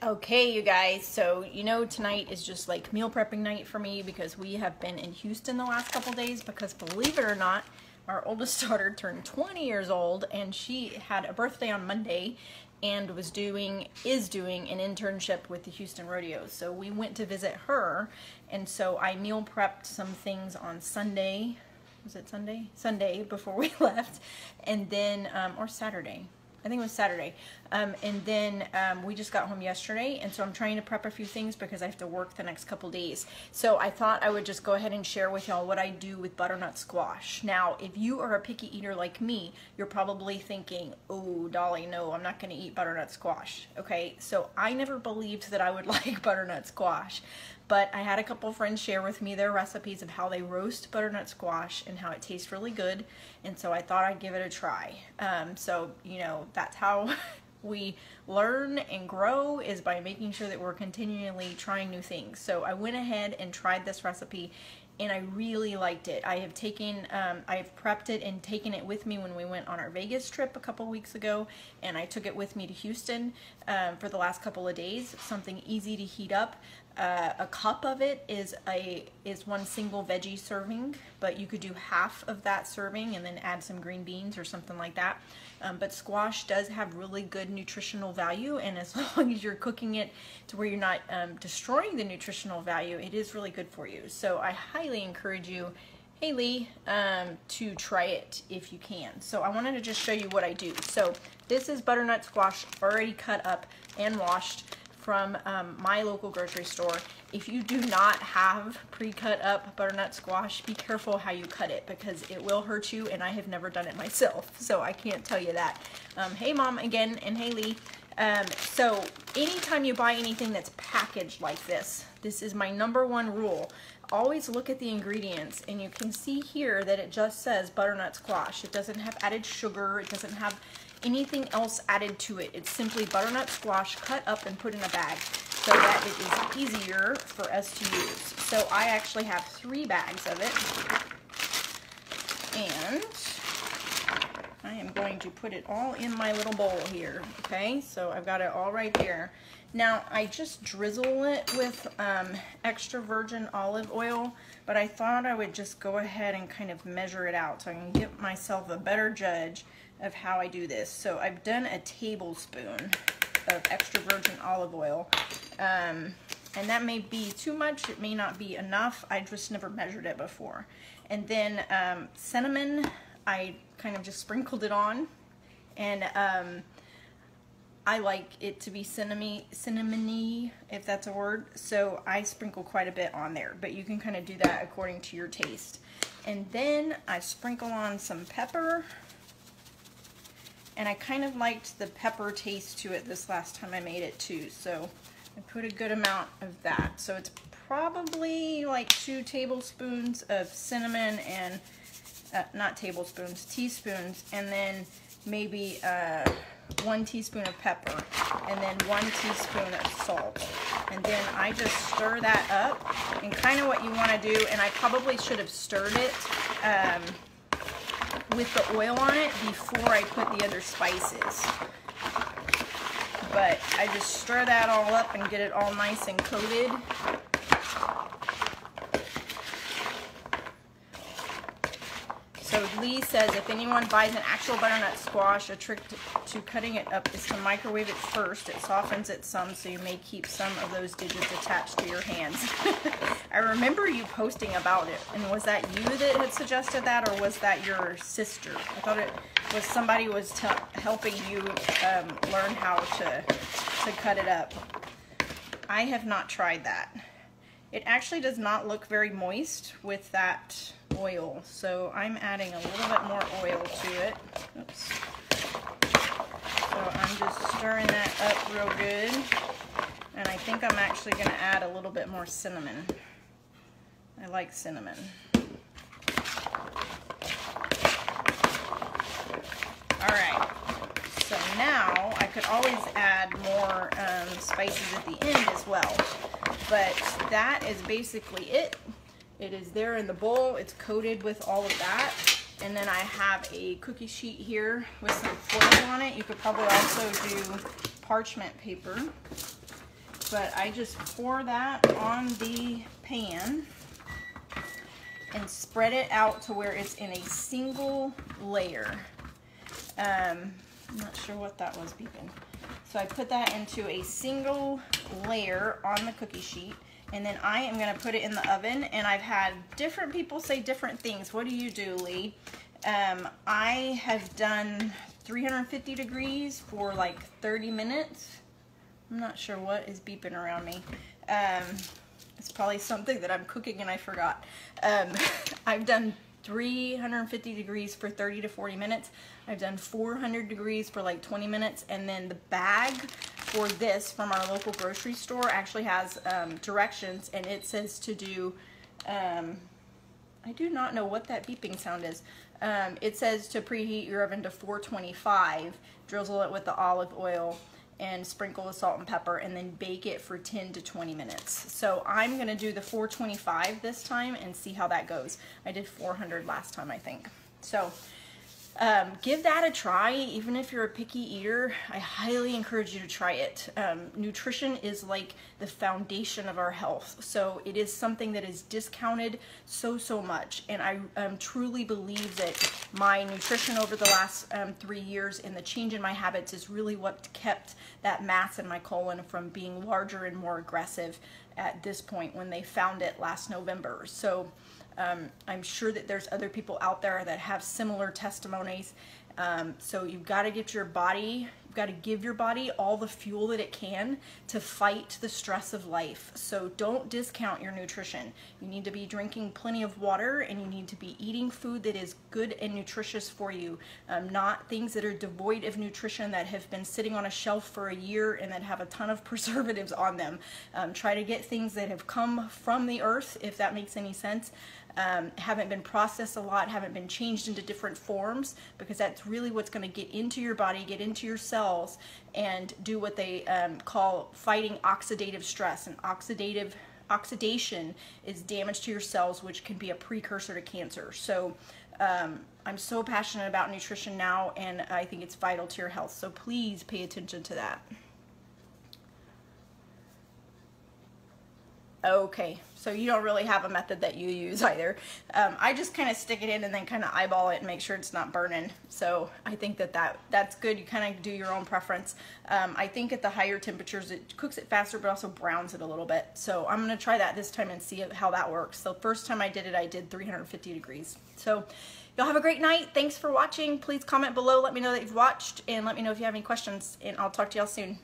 Okay, you guys, so you know tonight is just like meal prepping night for me because we have been in Houston the last couple days because, believe it or not, our oldest daughter turned 20 years old and she had a birthday on Monday and is doing an internship with the Houston Rodeo. So we went to visit her, and so I meal prepped some things on Sunday. Was it Sunday? Sunday before we left, and then or Saturday. I think it was Saturday. And then we just got home yesterday, and so I'm trying to prep a few things because I have to work the next couple days. So I thought I would just go ahead and share with y'all what I do with butternut squash. Now, if you are a picky eater like me, you're probably thinking, oh, Dolly, no, I'm not going to eat butternut squash. Okay, so I never believed that I would like butternut squash. But I had a couple friends share with me their recipes of how they roast butternut squash and how it tastes really good. And so I thought I'd give it a try. So, you know, that's how we learn and grow, is by making sure that we're continually trying new things. So I went ahead and tried this recipe, and I really liked it. I have taken, I've prepped it and taken it with me when we went on our Vegas trip a couple weeks ago, and I took it with me to Houston for the last couple of days. Something easy to heat up. A cup of it is one single veggie serving, but you could do half of that serving and then add some green beans or something like that. But squash does have really good nutritional value, and as long as you're cooking it to where you're not destroying the nutritional value, it is really good for you. So I highly encourage you, Haley, to try it if you can. So I wanted to just show you what I do. So this is butternut squash already cut up and washed from my local grocery store. If you do not have pre-cut up butternut squash, be careful how you cut it because it will hurt you, and I have never done it myself, so I can't tell you that. Hey Mom again, and hey Lee. So anytime you buy anything that's packaged like this, this is my #1 rule. Always look at the ingredients, and you can see here that it just says butternut squash. It doesn't have added sugar, it doesn't have anything else added to it. It's simply butternut squash cut up and put in a bag so that it is easier for us to use. So I actually have 3 bags of it, and I am going to put it all in my little bowl here. Okay, so I've got it all right there. Now I just drizzle it with extra virgin olive oil, but I thought I would just go ahead and kind of measure it out so I can give myself a better judge of how I do this. So I've done a tablespoon of extra virgin olive oil, and that may be too much, it may not be enough. I just never measured it before. And then cinnamon, I kind of just sprinkled it on, and I like it to be cinnamony, if that's a word, so I sprinkle quite a bit on there, but you can kind of do that according to your taste. And then I sprinkle on some pepper, and I kind of liked the pepper taste to it this last time I made it too, so I put a good amount of that. So it's probably like 2 tablespoons of cinnamon and, not tablespoons, teaspoons, and then maybe 1 teaspoon of pepper, and then 1 teaspoon of salt. And then I just stir that up, and kind of what you want to do, and I probably should have stirred it with the oil on it before I put the other spices. But I just stir that all up and get it all nice and coated. So Lee says if anyone buys an actual butternut squash, a trick to cutting it up is to microwave it first. It softens it some, so you may keep some of those digits attached to your hands. I remember you posting about it, and was that you that had suggested that, or was that your sister? I thought it was somebody was helping you learn how to cut it up. I have not tried that. It actually does not look very moist with that oil, so I'm adding a little bit more oil to it. Oops. So I'm just stirring that up real good, and I think I'm actually going to add a little bit more cinnamon. I like cinnamon. Alright, so now I could always add more spices at the end as well, but that is basically it. It is there in the bowl, it's coated with all of that, and then I have a cookie sheet here with some foil on it. You could probably also do parchment paper. but I just pour that on the pan and spread it out to where it's in a single layer. I'm not sure what that was beeping. So I put that into a single layer on the cookie sheet, and then I am gonna put it in the oven, and I've had different people say different things. What do you do, Lee? I have done 350 degrees for like 30 minutes. I'm not sure what is beeping around me. It's probably something that I'm cooking and I forgot. I've done 350 degrees for 30 to 40 minutes. I've done 400 degrees for like 20 minutes. And then the bag for this from our local grocery store actually has directions, and it says to do, I do not know what that beeping sound is. It says to preheat your oven to 425, drizzle it with the olive oil, and sprinkle with salt and pepper, and then bake it for 10 to 20 minutes. So I'm gonna do the 425 this time and see how that goes. I did 400 last time, I think. So give that a try. Even if you're a picky eater, I highly encourage you to try it. Nutrition is like the foundation of our health. So it is something that is discounted so much. And I truly believe that my nutrition over the last 3 years and the change in my habits is really what kept that mass in my colon from being larger and more aggressive at this point when they found it last November. So I'm sure that there's other people out there that have similar testimonies. So you've got to get your body, you've got to give your body all the fuel that it can to fight the stress of life. So don't discount your nutrition. You need to be drinking plenty of water, and you need to be eating food that is good and nutritious for you, not things that are devoid of nutrition that have been sitting on a shelf for a year and that have a ton of preservatives on them. Try to get things that have come from the earth, if that makes any sense. Haven't been processed a lot, haven't been changed into different forms, because that's really what's going to get into your body, get into your cells, and do what they call fighting oxidative stress. And oxidation is damage to your cells, which can be a precursor to cancer. So I'm so passionate about nutrition now, and I think it's vital to your health. So please pay attention to that. Okay, so you don't really have a method that you use either. I just kind of stick it in and then kind of eyeball it and make sure it's not burning. So I think that's good. You kind of do your own preference. I think at the higher temperatures it cooks it faster, but also browns it a little bit. So I'm going to try that this time and see how that works. So first time I did it, I did 350 degrees. So y'all have a great night. Thanks for watching. Please comment below. Let me know that you've watched, and let me know if you have any questions, and I'll talk to y'all soon.